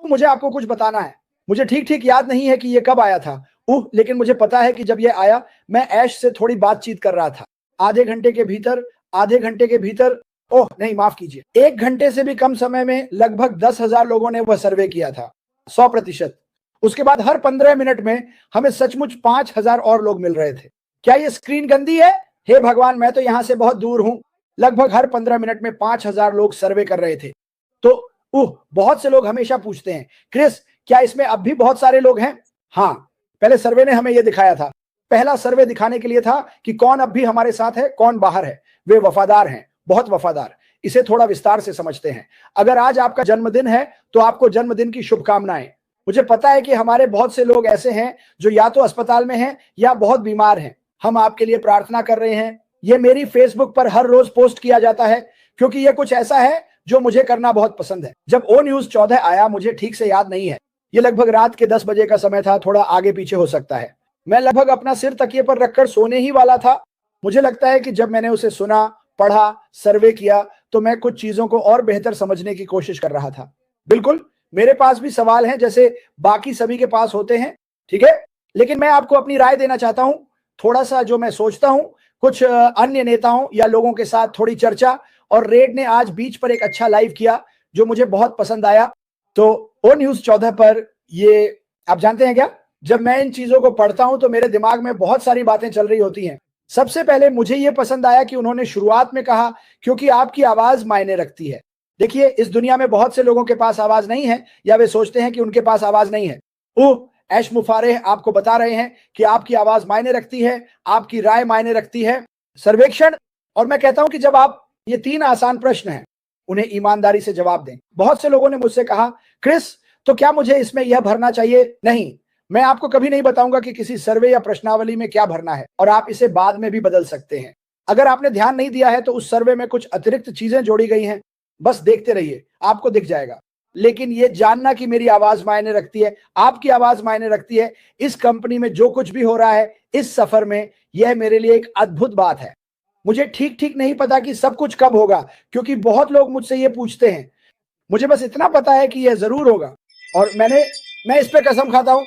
मुझे आपको कुछ बताना है। मुझे ठीक ठीक याद नहीं है कि ये कब आया था, लेकिन मुझे पता है कि जब ये आया मैं ऐश से थोड़ी बातचीत कर रहा था। आधे घंटे के भीतर ओह नहीं, माफ कीजिए, 1 घंटे से भी कम समय में लगभग 10,000 लोगों ने वह सर्वे किया था, 100%। उसके बाद हर 15 मिनट में हमें सचमुच 5,000 और लोग मिल रहे थे। क्या ये स्क्रीन गंदी है? हे भगवान, मैं तो यहां से बहुत दूर हूं। लगभग हर 15 मिनट में 5,000 लोग सर्वे कर रहे थे। तो बहुत से लोग हमेशा पूछते हैं, क्रिस क्या इसमें अब भी बहुत सारे लोग हैं? हाँ, पहले सर्वे ने हमें यह दिखाया था। पहला सर्वे दिखाने के लिए था कि कौन अब भी हमारे साथ है, कौन बाहर है। वे वफादार हैं, बहुत वफादार। इसे थोड़ा विस्तार से समझते हैं। अगर आज आपका जन्मदिन है तो आपको जन्मदिन की शुभकामनाएं। मुझे पता है कि हमारे बहुत से लोग ऐसे हैं जो या तो अस्पताल में हैं या बहुत बीमार हैं। हम आपके लिए प्रार्थना कर रहे हैं। यह मेरी फेसबुक पर हर रोज पोस्ट किया जाता है क्योंकि यह कुछ ऐसा है जो मुझे करना बहुत पसंद है। जब ओ न्यूज 14 आया, मुझे ठीक से याद नहीं है, यह लगभग रात के 10 बजे का समय था, थोड़ा आगे पीछे हो सकता है। मैं लगभग अपना सिर तकिए पर रखकर सोने ही वाला था। मुझे लगता है कि जब मैंने उसे सुना, पढ़ा, सर्वे किया तो मैं कुछ चीजों को और बेहतर समझने की कोशिश कर रहा था। बिल्कुल, मेरे पास भी सवाल हैं जैसे बाकी सभी के पास होते हैं, ठीक है, लेकिन मैं आपको अपनी राय देना चाहता हूं। थोड़ा सा जो मैं सोचता हूं, कुछ अन्य नेताओं या लोगों के साथ थोड़ी चर्चा, और रेड ने आज बीच पर एक अच्छा लाइव किया जो मुझे बहुत पसंद आया। तो ओ न्यूज 14 पर ये आप जानते हैं क्या, जब मैं इन चीजों को पढ़ता हूं तो मेरे दिमाग में बहुत सारी बातें चल रही होती हैं। सबसे पहले मुझे यह पसंद आया कि उन्होंने शुरुआत में कहा क्योंकि आपकी आवाज मायने रखती है। देखिए, इस दुनिया में बहुत से लोगों के पास आवाज नहीं है या वे सोचते हैं कि उनके पास आवाज नहीं है। ऐश मुफारेह आपको बता रहे हैं कि आपकी आवाज मायने रखती है, आपकी राय मायने रखती है, सर्वेक्षण। और मैं कहता हूं कि जब आप, ये 3 आसान प्रश्न हैं, उन्हें ईमानदारी से जवाब दें। बहुत से लोगों ने मुझसे कहा, क्रिस तो क्या मुझे इसमें यह भरना चाहिए? नहीं, मैं आपको कभी नहीं बताऊंगा कि किसी सर्वे या प्रश्नावली में क्या भरना है, और आप इसे बाद में भी बदल सकते हैं। अगर आपने ध्यान नहीं दिया है तो उस सर्वे में कुछ अतिरिक्त चीजें जोड़ी गई हैं, बस देखते रहिए, आपको दिख जाएगा। लेकिन यह जानना कि मेरी आवाज मायने रखती है, आपकी आवाज मायने रखती है, इस कंपनी में जो कुछ भी हो रहा है, इस सफर में, यह मेरे लिए एक अद्भुत बात है। मुझे ठीक ठीक नहीं पता कि सब कुछ कब होगा, क्योंकि बहुत लोग मुझसे ये पूछते हैं। मुझे बस इतना पता है कि यह जरूर होगा, और मैं इस पे कसम खाता हूं।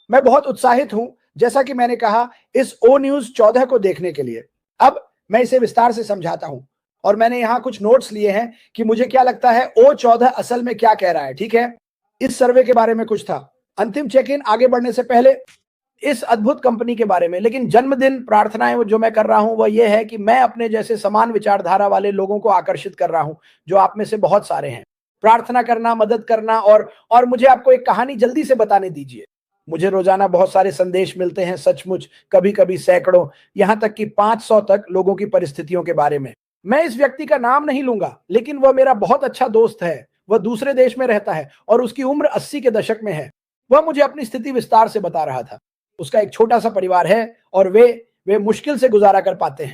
मैं बहुत उत्साहित हूं, जैसा कि मैंने कहा, इस ओ न्यूज 14 को देखने के लिए। अब मैं इसे विस्तार से समझाता हूं, और मैंने यहां कुछ नोट्स लिए हैं कि मुझे क्या लगता है ओ 14 असल में क्या कह रहा है, ठीक है। इस सर्वे के बारे में कुछ था, अंतिम चेक इन आगे बढ़ने से पहले इस अद्भुत कंपनी के बारे में। लेकिन जन्मदिन प्रार्थनाएं जो मैं कर रहा हूं वह यह है कि मैं अपने जैसे समान विचारधारा वाले लोगों को आकर्षित कर रहा हूं, जो आप में से बहुत सारे हैं। प्रार्थना करना, मदद करना, और मुझे आपको एक कहानी जल्दी से बताने दीजिए। मुझे रोजाना बहुत सारे संदेश मिलते हैं, सचमुच, कभी कभी सैकड़ों, यहां तक कि 500 तक लोगों की परिस्थितियों के बारे में। मैं इस व्यक्ति का नाम नहीं लूंगा, लेकिन वह मेरा बहुत अच्छा दोस्त है। वह दूसरे देश में रहता है और उसकी उम्र 80 के दशक में है। वह मुझे अपनी स्थिति विस्तार से बता रहा था। उसका एक छोटा सा परिवार है और वे मुश्किल से गुजारा कर पाते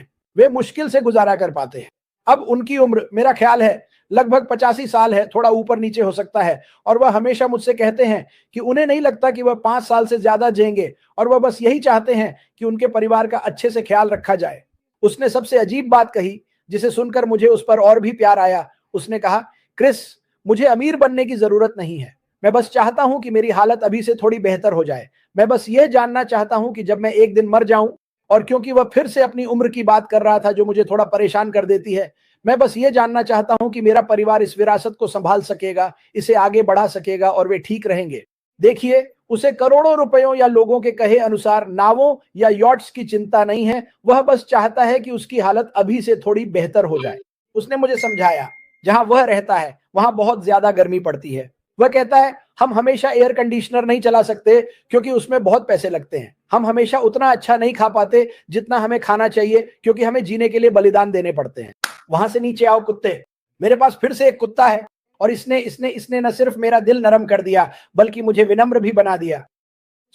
हैं। अब उनकी उम्र, मेरा ख्याल है, लगभग 85 साल है, थोड़ा ऊपर नीचे हो सकता है। और वह हमेशा मुझसे कहते हैं कि उन्हें नहीं लगता कि वह 5 साल से ज्यादा जिएंगे, और वह बस यही चाहते हैं कि उनके परिवार का अच्छे से ख्याल रखा जाए। उसने सबसे अजीब बात कही, जिसे सुनकर मुझे उस पर और भी प्यार आया। उसने कहा, क्रिस, मुझे अमीर बनने की जरूरत नहीं है। मैं बस चाहता हूं कि मेरी हालत अभी से थोड़ी बेहतर हो जाए। मैं बस ये जानना चाहता हूं कि जब मैं एक दिन मर जाऊं, और क्योंकि वह फिर से अपनी उम्र की बात कर रहा था जो मुझे थोड़ा परेशान कर देती है, मैं बस ये जानना चाहता हूं कि मेरा परिवार इस विरासत को संभाल सकेगा, इसे आगे बढ़ा सकेगा, और वे ठीक रहेंगे। देखिए, उसे करोड़ों रुपयों या लोगों के कहे अनुसार नावों या यॉट्स की चिंता नहीं है। वह बस चाहता है कि उसकी हालत अभी से थोड़ी बेहतर हो जाए। उसने मुझे समझाया, जहां वह रहता है वहां बहुत ज्यादा गर्मी पड़ती है। वह कहता है, हम हमेशा एयर कंडीशनर नहीं चला सकते क्योंकि उसमें बहुत पैसे लगते हैं। हम हमेशा उतना अच्छा नहीं खा पाते जितना हमें खाना चाहिए, क्योंकि हमें जीने के लिए बलिदान देने पड़ते हैं। वहां से नीचे आओ कुत्ते। मेरे पास फिर से एक कुत्ता है, और इसने न सिर्फ मेरा दिल नरम कर दिया, बल्कि मुझे विनम्र भी बना दिया।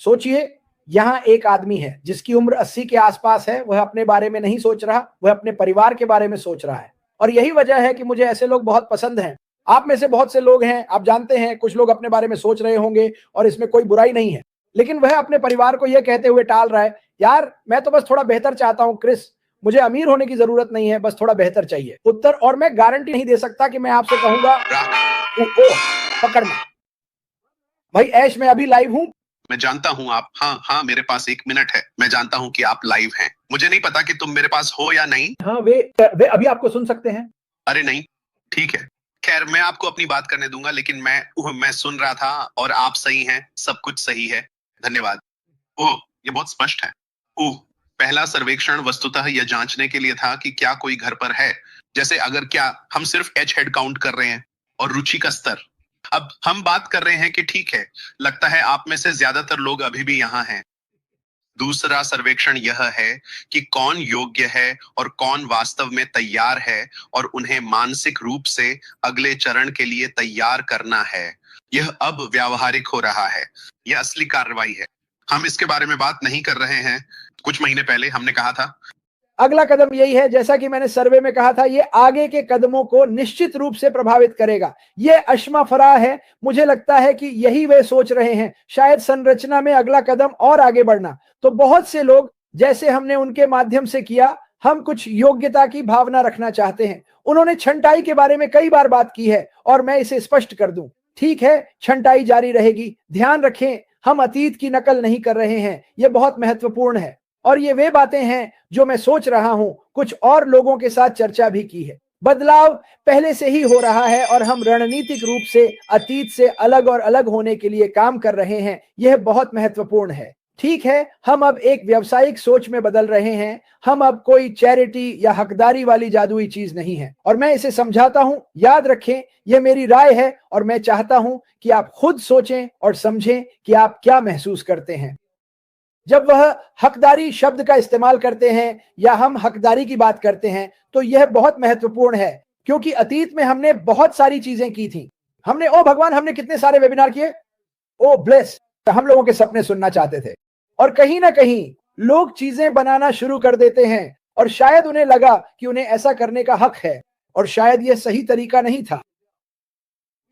सोचिए, यहाँ एक आदमी है जिसकी उम्र 80 के आसपास है। वह अपने बारे में नहीं सोच रहा, वह अपने परिवार के बारे में सोच रहा है। और यही वजह है कि मुझे ऐसे लोग बहुत पसंद हैं। आप में से बहुत से लोग हैं, आप जानते हैं, कुछ लोग अपने बारे में सोच रहे होंगे, और इसमें कोई बुराई नहीं है। लेकिन वह अपने परिवार को यह कहते हुए टाल रहा है, यार मैं तो बस थोड़ा बेहतर चाहता हूं क्रिस, मुझे अमीर होने की जरूरत नहीं है, बस थोड़ा बेहतर चाहिए। उत्तर, और मैं गारंटी नहीं दे सकता कि मैं आपसे कहूंगा, पकड़ना, भाई ऐश, मैं अभी लाइव हूँ। मैं जानता हूँ आप, हाँ हाँ, मेरे पास 1 मिनट है। मैं जानता हूँ कि आप लाइव हैं। मुझे नहीं पता कि तुम मेरे पास हो या नहीं। हाँ, वे अभी आपको सुन सकते हैं। अरे नहीं, ठीक है। खैर, मैं आपको अपनी बात करने दूंगा, लेकिन मैं सुन रहा था और आप सही हैं, सब कुछ सही है। धन्यवाद। ओह, ये बहुत स्पष्ट है। ओह, पहला सर्वेक्षण वस्तुतः यह जांचने के लिए था कि क्या कोई घर पर है। जैसे अगर क्या हम सिर्फ एच हेड काउंट कर रहे हैं और रुचि का स्तर। अब हम बात कर रहे हैं कि ठीक है, लगता है आप में से ज्यादातर लोग अभी भी यहाँ हैं। दूसरा सर्वेक्षण यह है कि कौन योग्य है और कौन वास्तव में तैयार है और उन्हें मानसिक रूप से अगले चरण के लिए तैयार करना है। यह अब व्यावहारिक हो रहा है। यह असली कार्रवाई है। हम इसके बारे में बात नहीं कर रहे हैं। कुछ महीने पहले हमने कहा था अगला कदम यही है, जैसा कि मैंने सर्वे में कहा था, ये आगे के कदमों को निश्चित रूप से प्रभावित करेगा। ये अश्मा फराह है। मुझे लगता है कि यही वे सोच रहे हैं, शायद संरचना में अगला कदम और आगे बढ़ना। तो बहुत से लोग, जैसे हमने उनके माध्यम से किया, हम कुछ योग्यता की भावना रखना चाहते हैं। उन्होंने छंटाई के बारे में कई बार बात की है और मैं इसे स्पष्ट कर दूं। ठीक है, छंटाई जारी रहेगी। ध्यान रखें, हम अतीत की नकल नहीं कर रहे हैं। यह बहुत महत्वपूर्ण है और ये वे बातें हैं जो मैं सोच रहा हूं, कुछ और लोगों के साथ चर्चा भी की है। बदलाव पहले से ही हो रहा है और हम रणनीतिक रूप से अतीत से अलग और अलग होने के लिए काम कर रहे हैं। यह बहुत महत्वपूर्ण है। ठीक है, हम अब एक व्यावसायिक सोच में बदल रहे हैं। हम अब कोई चैरिटी या हकदारी वाली जादुई चीज नहीं है और मैं इसे समझाता हूं। याद रखें, यह मेरी राय है और मैं चाहता हूं कि आप खुद सोचें और समझें कि आप क्या महसूस करते हैं जब वह हकदारी शब्द का इस्तेमाल करते हैं या हम हकदारी की बात करते हैं। तो यह बहुत महत्वपूर्ण है क्योंकि अतीत में हमने बहुत सारी चीजें की थी। हमने, ओ भगवान, हमने कितने सारे वेबिनार किए। ओ ब्लेस, हम लोगों के सपने सुनना चाहते थे और कहीं ना कहीं लोग चीजें बनाना शुरू कर देते हैं और शायद उन्हें लगा कि उन्हें ऐसा करने का हक है और शायद यह सही तरीका नहीं था।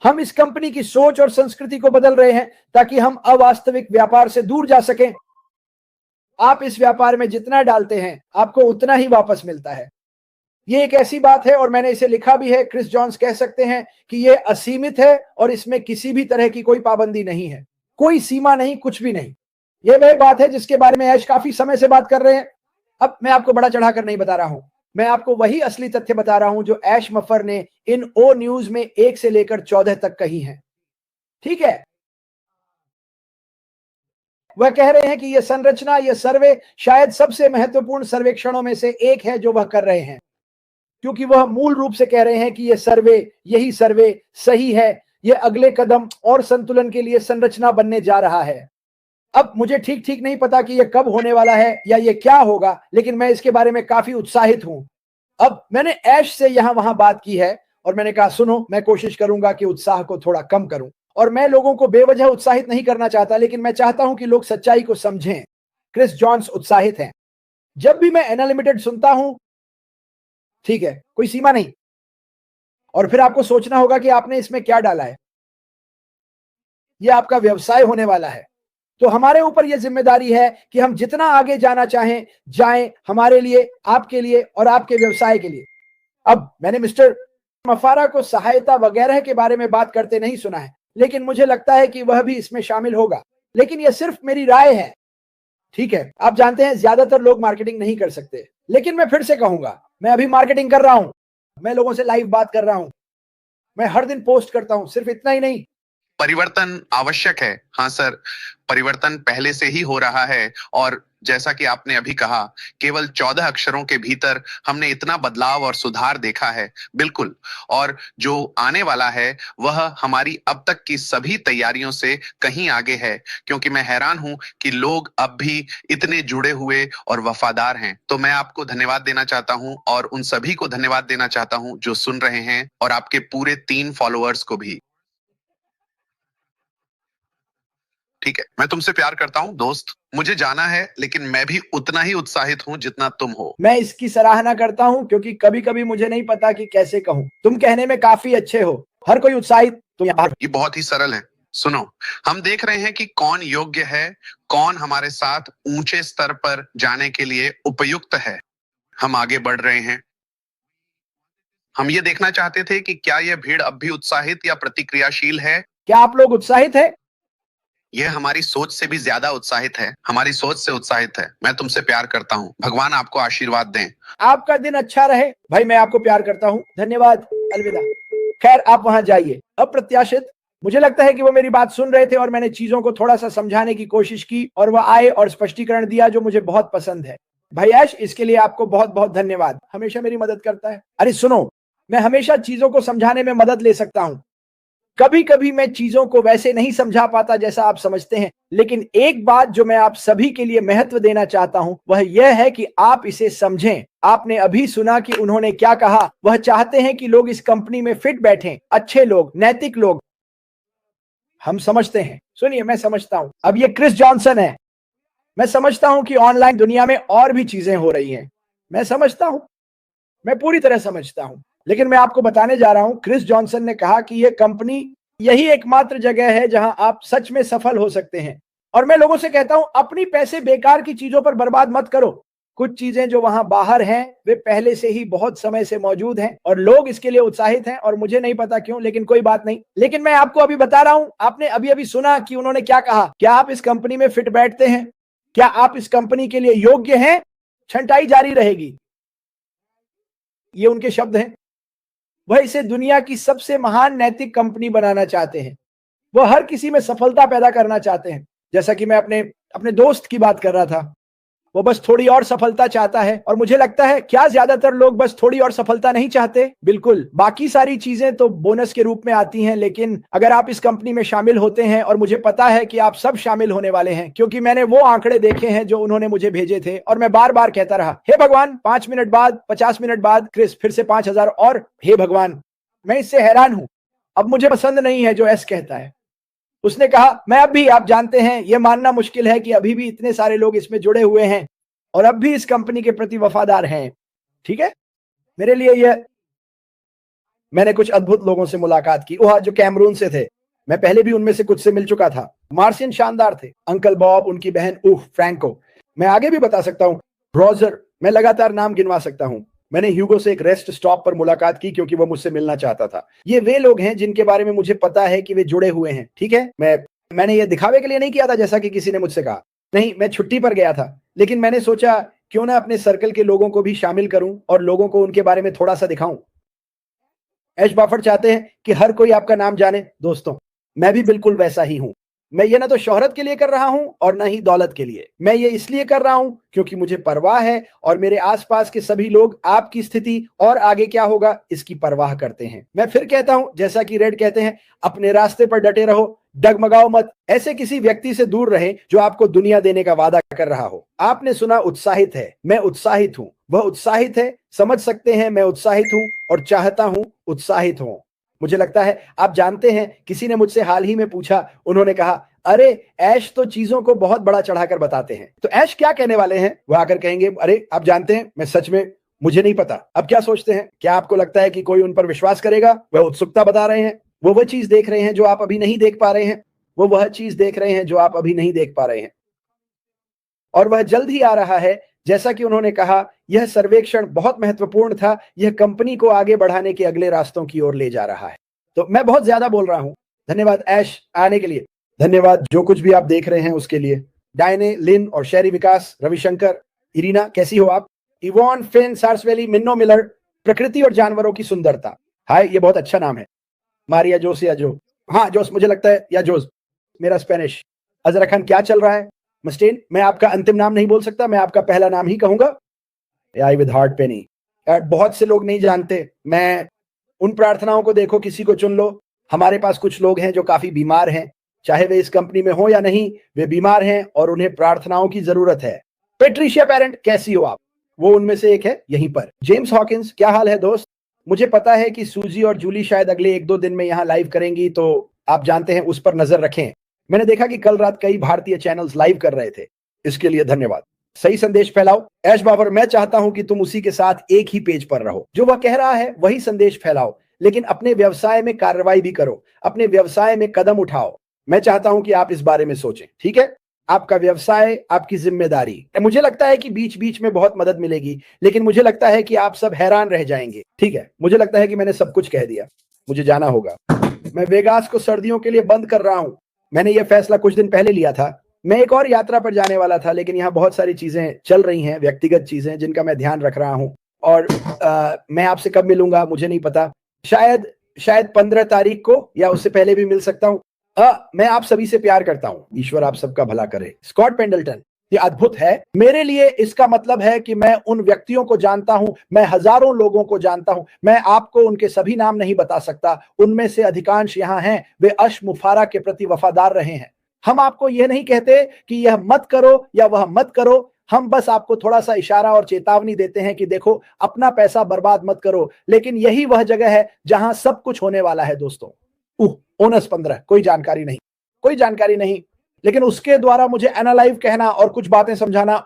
हम इस कंपनी की सोच और संस्कृति को बदल रहे हैं ताकि हम अवास्तविक व्यापार से दूर जा सकें। आप इस व्यापार में जितना डालते हैं, आपको उतना ही वापस मिलता है। ये एक ऐसी बात है और मैंने इसे लिखा भी है। क्रिस जॉन्स कह सकते हैं कि ये असीमित है और इसमें किसी भी तरह की कोई पाबंदी नहीं है, कोई सीमा नहीं, कुछ भी नहीं। ये वह बात है जिसके बारे में ऐश काफी समय से बात कर रहे हैं। अब मैं आपको बड़ा चढ़ाकर नहीं बता रहा हूं, मैं आपको वही असली तथ्य बता रहा हूं जो ऐश मफर ने इन ओ न्यूज में 1 से लेकर 14 तक कही है। ठीक है, वह कह रहे हैं कि यह संरचना, यह सर्वे शायद सबसे महत्वपूर्ण सर्वेक्षणों में से एक है जो वह कर रहे हैं, क्योंकि वह मूल रूप से कह रहे हैं कि यह सर्वे, यही सर्वे सही है। यह अगले कदम और संतुलन के लिए संरचना बनने जा रहा है। अब मुझे ठीक ठीक नहीं पता कि यह कब होने वाला है या यह क्या होगा, लेकिन मैं इसके बारे में काफी उत्साहित हूं। अब मैंने ऐश से यहां वहां बात की है और मैंने कहा, सुनो, मैं कोशिश करूंगा कि उत्साह को थोड़ा कम करूं और मैं लोगों को बेवजह उत्साहित नहीं करना चाहता, लेकिन मैं चाहता हूं कि लोग सच्चाई को समझें। क्रिस जॉन्स उत्साहित हैं। जब भी मैं एनालिमिटेड सुनता हूं, ठीक है, कोई सीमा नहीं, और फिर आपको सोचना होगा कि आपने इसमें क्या डाला है। यह आपका व्यवसाय होने वाला है। तो हमारे ऊपर यह जिम्मेदारी है कि हम जितना आगे जाना चाहें जाएं, हमारे लिए, आपके लिए और आपके व्यवसाय के लिए। अब मैंने मिस्टर मफारा को सहायता वगैरह के बारे में बात करते नहीं सुना है, लेकिन मुझे लगता है कि वह भी इसमें शामिल होगा। लेकिन यह सिर्फ मेरी राय है। ठीक है, आप जानते हैं ज्यादातर लोग मार्केटिंग नहीं कर सकते, लेकिन मैं फिर से कहूंगा, मैं अभी मार्केटिंग कर रहा हूं। मैं लोगों से लाइव बात कर रहा हूं, मैं हर दिन पोस्ट करता हूं। सिर्फ इतना ही नहीं, परिवर्तन आवश्यक है। हाँ सर, परिवर्तन पहले से ही हो रहा है और जैसा कि आपने अभी कहा, केवल 14 अक्षरों के भीतर हमने इतना बदलाव और सुधार देखा है। बिल्कुल। और जो आने वाला है वह हमारी अब तक की सभी तैयारियों से कहीं आगे है, क्योंकि मैं हैरान हूं कि लोग अब भी इतने जुड़े हुए और वफादार हैं। तो मैं आपको धन्यवाद देना चाहता हूं और उन सभी को धन्यवाद देना चाहता हूं जो सुन रहे हैं, और आपके पूरे 3 फॉलोअर्स को भी। ठीक है, मैं तुमसे प्यार करता हूँ दोस्त। मुझे जाना है, लेकिन मैं भी उतना ही उत्साहित हूँ जितना तुम हो। मैं इसकी सराहना करता हूं क्योंकि कभी कभी मुझे नहीं पता कि कैसे कहूं। तुम कहने में काफी अच्छे हो, हर कोई उत्साहित। तो ये बहुत ही सरल है। सुनो, हम देख रहे हैं कि कौन योग्य है, कौन हमारे साथ ऊंचे स्तर पर जाने के लिए उपयुक्त है। हम आगे बढ़ रहे हैं। हम ये देखना चाहते थे कि क्या यह भीड़ अब भी उत्साहित या प्रतिक्रियाशील है। क्या आप लोग उत्साहित हैं? ये हमारी सोच से भी ज्यादा उत्साहित है, हमारी सोच से उत्साहित है। मैं तुमसे प्यार करता हूँ, भगवान आपको आशीर्वाद दें। आपका दिन अच्छा रहे भाई, मैं आपको प्यार करता हूँ, धन्यवाद, अलविदा। खैर आप वहां जाइए। अप्रत्याशित, मुझे लगता है कि वो मेरी बात सुन रहे थे और मैंने चीजों को थोड़ा सा समझाने की कोशिश की और वह आए और स्पष्टीकरण दिया जो मुझे बहुत पसंद है। भाई ऐश, इसके लिए आपको बहुत बहुत धन्यवाद, हमेशा मेरी मदद करता है। अरे सुनो, मैं हमेशा चीजों को समझाने में मदद ले सकता हूं। कभी कभी मैं चीजों को वैसे नहीं समझा पाता जैसा आप समझते हैं, लेकिन एक बात जो मैं आप सभी के लिए महत्व देना चाहता हूं वह यह है कि आप इसे समझें। आपने अभी सुना कि उन्होंने क्या कहा। वह चाहते हैं कि लोग इस कंपनी में फिट बैठें, अच्छे लोग, नैतिक लोग। हम समझते हैं, सुनिए, मैं समझता हूं। अब ये क्रिस जॉनसन है। मैं समझता हूं कि ऑनलाइन दुनिया में और भी चीजें हो रही हैं। मैं समझता हूं, मैं पूरी तरह समझता हूं, लेकिन मैं आपको बताने जा रहा हूं, क्रिस जॉनसन ने कहा कि यह कंपनी यही एकमात्र जगह है जहां आप सच में सफल हो सकते हैं। और मैं लोगों से कहता हूं, अपनी पैसे बेकार की चीजों पर बर्बाद मत करो। कुछ चीजें जो वहां बाहर हैं वे पहले से ही बहुत समय से मौजूद हैं और लोग इसके लिए उत्साहित हैं, और मुझे नहीं पता क्यों, लेकिन कोई बात नहीं। लेकिन मैं आपको अभी बता रहा हूं, आपने अभी अभी सुना कि उन्होंने क्या कहा। क्या आप इस कंपनी में फिट बैठते हैं? क्या आप इस कंपनी के लिए योग्य हैं? छंटाई जारी रहेगी। ये उनके शब्द हैं। वह इसे दुनिया की सबसे महान नैतिक कंपनी बनाना चाहते हैं। वह हर किसी में सफलता पैदा करना चाहते हैं। जैसा कि मैं अपने अपने दोस्त की बात कर रहा था, वो बस थोड़ी और सफलता चाहता है। और मुझे लगता है, क्या ज्यादातर लोग बस थोड़ी और सफलता नहीं चाहते? बिल्कुल, बाकी सारी चीजें तो बोनस के रूप में आती हैं, लेकिन अगर आप इस कंपनी में शामिल होते हैं, और मुझे पता है कि आप सब शामिल होने वाले हैं, क्योंकि मैंने वो आंकड़े देखे हैं जो उन्होंने मुझे भेजे थे, और मैं बार बार कहता रहा, हे भगवान, 5 मिनट बाद, 50 मिनट बाद क्रिस फिर से 5,000, और हे भगवान, मैं इससे हैरान हूं। अब मुझे पसंद नहीं है जो एस कहता है। उसने कहा, मैं अब भी, आप जानते हैं, यह मानना मुश्किल है कि अभी भी इतने सारे लोग इसमें जुड़े हुए हैं और अब भी इस कंपनी के प्रति वफादार हैं। ठीक है, मेरे लिए यह, मैंने कुछ अद्भुत लोगों से मुलाकात की, वह जो कैमरून से थे। मैं पहले भी उनमें से कुछ से मिल चुका था। मार्शियन शानदार थे। अंकल बॉब, उनकी बहन फ्रैंको, मैं आगे भी बता सकता हूं, ब्रोजर, मैं लगातार नाम गिनवा सकता हूं। मैंने ह्यूगो से एक रेस्ट स्टॉप पर मुलाकात की क्योंकि वो मुझसे मिलना चाहता था। ये वे लोग हैं जिनके बारे में मुझे पता है कि वे जुड़े हुए हैं। ठीक है, मैंने ये दिखावे के लिए नहीं किया था जैसा कि किसी ने मुझसे कहा। नहीं, मैं छुट्टी पर गया था, लेकिन मैंने सोचा क्यों ना अपने सर्कल के लोगों को भी शामिल करूं और लोगों को उनके बारे में थोड़ा सा दिखाऊं। एश बाफर चाहते हैं कि हर कोई आपका नाम जाने। दोस्तों, मैं भी बिल्कुल वैसा ही हूं। मैं ये ना तो शोहरत के लिए कर रहा हूं और ना ही दौलत के लिए। मैं ये इसलिए कर रहा हूं क्योंकि मुझे परवाह है और मेरे आसपास के सभी लोग आपकी स्थिति और आगे क्या होगा इसकी परवाह करते हैं। मैं फिर कहता हूं, जैसा कि रेड कहते हैं, अपने रास्ते पर डटे रहो, डगमगाओ मत। ऐसे किसी व्यक्ति से दूर रहे जो आपको दुनिया देने का वादा कर रहा हो। आपने सुना उत्साहित है, मैं उत्साहित हूं। वह उत्साहित है, समझ सकते हैं, मैं उत्साहित हूं और चाहता हूं उत्साहित हूं। मुझे लगता है आप जानते हैं, किसी ने मुझसे हाल ही में पूछा, उन्होंने कहा, अरे ऐश तो चीजों को बहुत बड़ा चढ़ाकर बताते हैं, तो ऐश क्या कहने वाले हैं? वह आकर कहेंगे, अरे आप जानते हैं, मैं सच में, मुझे नहीं पता। अब क्या सोचते हैं? क्या आपको लगता है कि कोई उन पर विश्वास करेगा? वह उत्सुकता बता रहे हैं, वो वह चीज देख रहे हैं जो आप अभी नहीं देख पा रहे हैं। वो वह चीज देख रहे हैं जो आप अभी नहीं देख पा रहे हैं, और वह जल्द ही आ रहा है। जैसा कि उन्होंने कहा, यह सर्वेक्षण बहुत महत्वपूर्ण था, यह कंपनी को आगे बढ़ाने के अगले रास्तों की ओर ले जा रहा है। तो मैं बहुत ज्यादा बोल रहा हूं। धन्यवाद ऐश आने के लिए, धन्यवाद जो कुछ भी आप देख रहे हैं उसके लिए। डायने, लिन और शेरी, विकास, रविशंकर, इरीना, कैसी हो आप? इवॉन, फिन, सार्सवेली, मिन्नो मिलर, प्रकृति और जानवरों की सुंदरता। हाय, ये बहुत अच्छा नाम है। मारिया जोस या जो, हाँ जोस मुझे लगता है, या जोस, मेरा स्पेनिश। अजरा खान, क्या चल रहा है? मस्टेन, मैं आपका अंतिम नाम नहीं बोल सकता, मैं आपका पहला नाम ही कहूंगा। आई विद हार्ट पेनी। बहुत से लोग नहीं जानते, मैं उन प्रार्थनाओं को देखो, किसी को चुन लो। हमारे पास कुछ लोग हैं जो काफी बीमार हैं, चाहे वे इस कंपनी में हो या नहीं, वे बीमार हैं और उन्हें प्रार्थनाओं की जरूरत है। पेट्रिशिया पेरेंट, कैसी हो आप? वो उनमें से एक है यहीं पर। जेम्स हॉकिंस, क्या हाल है दोस्त? मुझे पता है कि सूजी और जूली शायद अगले 1-2 दिन में यहाँ लाइव करेंगी, तो आप जानते हैं, उस पर नजर रखें। मैंने देखा कि कल रात कई भारतीय चैनल्स लाइव कर रहे थे, इसके लिए धन्यवाद। सही संदेश फैलाओ। ऐश बाबर, मैं चाहता हूं कि तुम उसी के साथ एक ही पेज पर रहो, जो वह कह रहा है वही संदेश फैलाओ, लेकिन अपने व्यवसाय में कार्रवाई भी करो, अपने व्यवसाय में कदम उठाओ। मैं चाहता हूं कि आप इस बारे में सोचें, ठीक है? आपका व्यवसाय, आपकी जिम्मेदारी। मुझे लगता है कि बीच बीच में बहुत मदद मिलेगी, लेकिन मुझे लगता है कि आप सब हैरान रह जाएंगे। ठीक है, मुझे लगता है कि मैंने सब कुछ कह दिया, मुझे जाना होगा। मैं वेगास को सर्दियों के लिए बंद कर रहा हूं। मैंने ये फैसला कुछ दिन पहले लिया था। मैं एक और यात्रा पर जाने वाला था, लेकिन यहाँ बहुत सारी चीजें चल रही हैं, व्यक्तिगत चीजें जिनका मैं ध्यान रख रहा हूँ। और मैं आपसे कब मिलूंगा मुझे नहीं पता, शायद 15 तारीख को या उससे पहले भी मिल सकता हूँ। मैं आप सभी से प्यार करता हूँ, ईश्वर आप सबका भला करे। स्कॉट पेंडल्टन, ये अद्भुत है मेरे लिए। इसका मतलब है कि मैं उन व्यक्तियों को जानता हूं, मैं हजारों लोगों को जानता हूं। मैं आपको उनके सभी नाम नहीं बता सकता, उनमें से अधिकांश यहां हैं, वे अश मुफारा के प्रति वफादार रहे हैं। हम आपको यह नहीं कहते कि यह मत करो या वह मत करो, हम बस आपको थोड़ा सा इशारा और चेतावनी देते हैं कि देखो अपना पैसा बर्बाद मत करो। लेकिन यही वह जगह है जहां सब कुछ होने वाला है दोस्तों। ओनस 15, कोई जानकारी नहीं, लेकिन उसके द्वारा मुझे एनालाइव कहना और कुछ बातें समझाना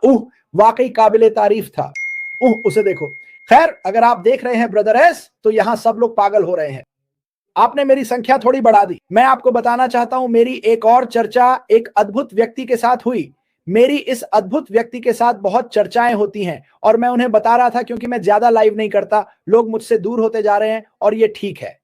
वाकई काबिले तारीफ था। उसे देखो। खैर, अगर आप देख रहे हैं ब्रदर एस, तो यहां सब लोग पागल हो रहे हैं। आपने मेरी संख्या थोड़ी बढ़ा दी। मैं आपको बताना चाहता हूं, मेरी एक और चर्चा एक अद्भुत व्यक्ति के साथ हुई। मेरी इस अद्भुत व्यक्ति के साथ बहुत चर्चाएं होती हैं और मैं उन्हें बता रहा था, क्योंकि मैं ज्यादा लाइव नहीं करता, लोग मुझसे दूर होते जा रहे हैं और ये ठीक है।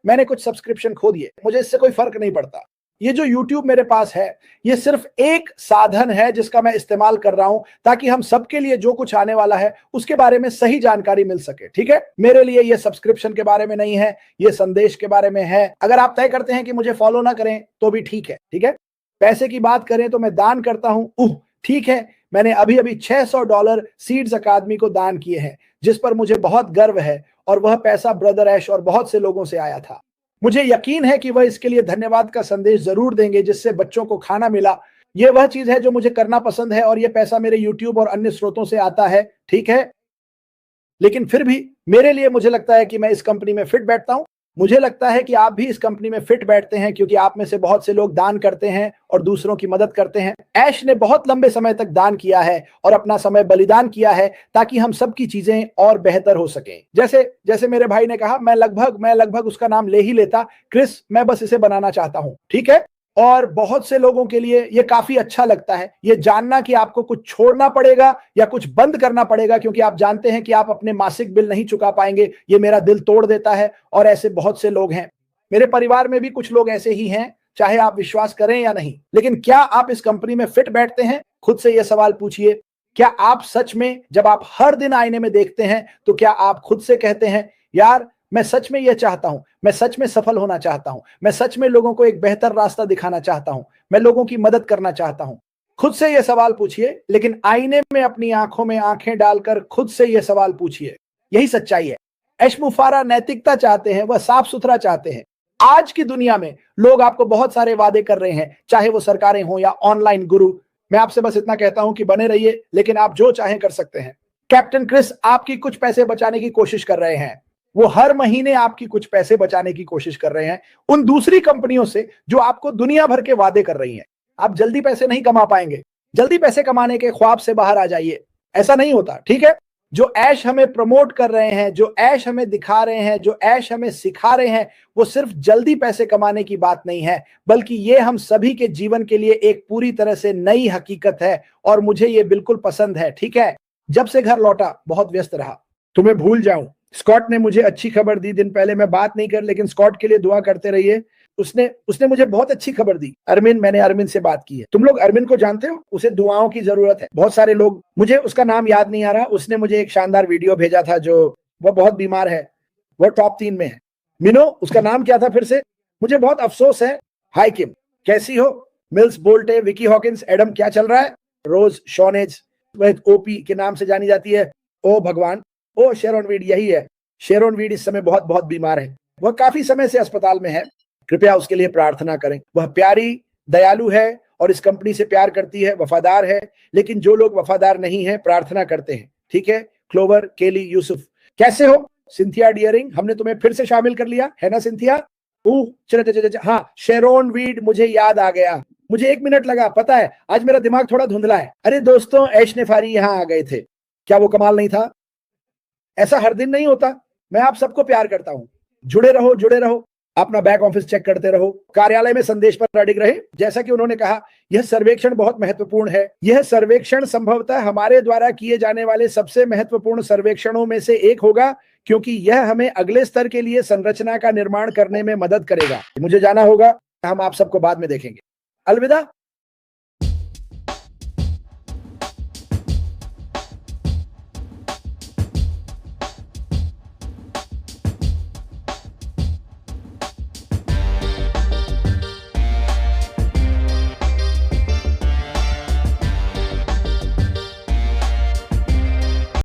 मैंने कुछ सब्सक्रिप्शन खो दिए, मुझे इससे कोई फर्क नहीं पड़ता। ये जो YouTube मेरे पास है, ये सिर्फ एक साधन है जिसका मैं इस्तेमाल कर रहा हूं, ताकि हम सबके लिए जो कुछ आने वाला है उसके बारे में सही जानकारी मिल सके। ठीक है, मेरे लिए ये सब्सक्रिप्शन के बारे में नहीं है, ये संदेश के बारे में है। अगर आप तय करते हैं कि मुझे फॉलो ना करें तो भी ठीक है। ठीक है, पैसे की बात करें तो मैं दान करता हूं। ठीक है, मैंने अभी $600 सीड्स अकादमी को दान किए हैं, जिस पर मुझे बहुत गर्व है, और वह पैसा ब्रदर ऐश और बहुत से लोगों से आया था। मुझे यकीन है कि वह इसके लिए धन्यवाद का संदेश जरूर देंगे, जिससे बच्चों को खाना मिला। यह वह चीज है जो मुझे करना पसंद है, और यह पैसा मेरे YouTube और अन्य स्रोतों से आता है। ठीक है, लेकिन फिर भी मेरे लिए मुझे लगता है कि मैं इस कंपनी में फिट बैठता हूं। मुझे लगता है कि आप भी इस कंपनी में फिट बैठते हैं, क्योंकि आप में से बहुत से लोग दान करते हैं और दूसरों की मदद करते हैं। ऐश ने बहुत लंबे समय तक दान किया है और अपना समय बलिदान किया है, ताकि हम सबकी चीजें और बेहतर हो सकें। जैसे मेरे भाई ने कहा, मैं लगभग उसका नाम ले ही लेता, क्रिस, मैं बस इसे बनाना चाहता हूं। ठीक है, और बहुत से लोगों के लिए ये काफी अच्छा लगता है ये जानना कि आपको कुछ छोड़ना पड़ेगा या कुछ बंद करना पड़ेगा, क्योंकि आप जानते हैं कि आप अपने मासिक बिल नहीं चुका पाएंगे। ये मेरा दिल तोड़ देता है, और ऐसे बहुत से लोग हैं। मेरे परिवार में भी कुछ लोग ऐसे ही हैं, चाहे आप विश्वास करें या नहीं। लेकिन क्या आप इस कंपनी में फिट बैठते हैं? खुद से यह सवाल पूछिए। क्या आप सच में, जब आप हर दिन आईने में देखते हैं, तो क्या आप खुद से कहते हैं, यार मैं सच में यह चाहता हूं, मैं सच में सफल होना चाहता हूं, मैं सच में लोगों को एक बेहतर रास्ता दिखाना चाहता हूं, मैं लोगों की मदद करना चाहता हूं? खुद से यह सवाल पूछिए, लेकिन आईने में अपनी आंखों में आंखें डालकर खुद से यह सवाल पूछिए। यही सच्चाई है। ऐश मुफारा नैतिकता चाहते हैं, वह साफ सुथरा चाहते हैं। आज की दुनिया में लोग आपको बहुत सारे वादे कर रहे हैं, चाहे वो सरकारें हो या ऑनलाइन गुरु। मैं आपसे बस इतना कहता हूं कि बने रहिए, लेकिन आप जो चाहें कर सकते हैं। कैप्टन क्रिस आपकी कुछ पैसे बचाने की कोशिश कर रहे हैं। वो हर महीने आपकी कुछ पैसे बचाने की कोशिश कर रहे हैं उन दूसरी कंपनियों से जो आपको दुनिया भर के वादे कर रही हैं। आप जल्दी पैसे नहीं कमा पाएंगे। जल्दी पैसे कमाने के ख्वाब से बाहर आ जाइए। ऐसा नहीं होता। ठीक है, जो ऐश हमें प्रमोट कर रहे हैं, जो ऐश हमें दिखा रहे हैं, जो ऐश हमें सिखा रहे हैं, वो सिर्फ जल्दी पैसे कमाने की बात नहीं है, बल्कि ये हम सभी के जीवन के लिए एक पूरी तरह से नई हकीकत है, और मुझे ये बिल्कुल पसंद है। ठीक है, जब से घर लौटा बहुत व्यस्त रहा, तुम्हें भूल जाऊं। स्कॉट ने मुझे अच्छी खबर दी। दिन पहले मैं बात नहीं कर, लेकिन स्कॉट के लिए दुआ करते रहिए। उसने मुझे बहुत अच्छी खबर दी। अरमिन, मैंने अरमिन से बात की है। तुम लोग अरमिन को जानते हो? उसे दुआओं की जरूरत है। बहुत सारे लोग, मुझे उसका नाम याद नहीं आ रहा, उसने मुझे एक शानदार वीडियो भेजा था। जो वो बहुत बीमार है, वो टॉप 3 में है। मिनो, उसका नाम क्या था फिर से? मुझे बहुत अफसोस है। हाय किम, कैसी हो? मिल्स बोल्टे, विकी हॉकिंस, एडम, क्या चल रहा है? रोज शॉनेज, वह ओपी के नाम से जानी जाती है। ओ भगवान, ओ शेरोन वीड, यही है। शेरोन वीड इस समय बहुत बहुत बीमार है। वह काफी समय से अस्पताल में है। कृपया उसके लिए प्रार्थना करें। वह प्यारी, दयालु है और इस कंपनी से प्यार करती है, वफादार है। लेकिन जो लोग वफादार नहीं है, प्रार्थना करते हैं। ठीक है, क्लोवर, केली, यूसुफ, कैसे हो? सिंथिया डियरिंग, हमने तुम्हें फिर से शामिल कर लिया है ना सिंथिया? चलो, हाँ, शेरोन वीड, मुझे याद आ गया। मुझे 1 मिनट लगा, पता है आज मेरा दिमाग थोड़ा धुंधला है। अरे दोस्तों, ऐश नेफारी यहाँ आ गए थे। क्या वो कमाल नहीं था? ऐसा हर दिन नहीं होता। मैं आप सबको प्यार करता हूं। जुड़े रहो, अपना बैक ऑफिस चेक करते रहो, कार्यालय में संदेश पर अडिग रहे। जैसा कि उन्होंने कहा, यह सर्वेक्षण बहुत महत्वपूर्ण है। यह सर्वेक्षण संभवतः हमारे द्वारा किए जाने वाले सबसे महत्वपूर्ण सर्वेक्षणों में से एक होगा, क्योंकि यह हमें अगले स्तर के लिए संरचना का निर्माण करने में मदद करेगा। मुझे जाना होगा, हम आप सबको बाद में देखेंगे। अलविदा।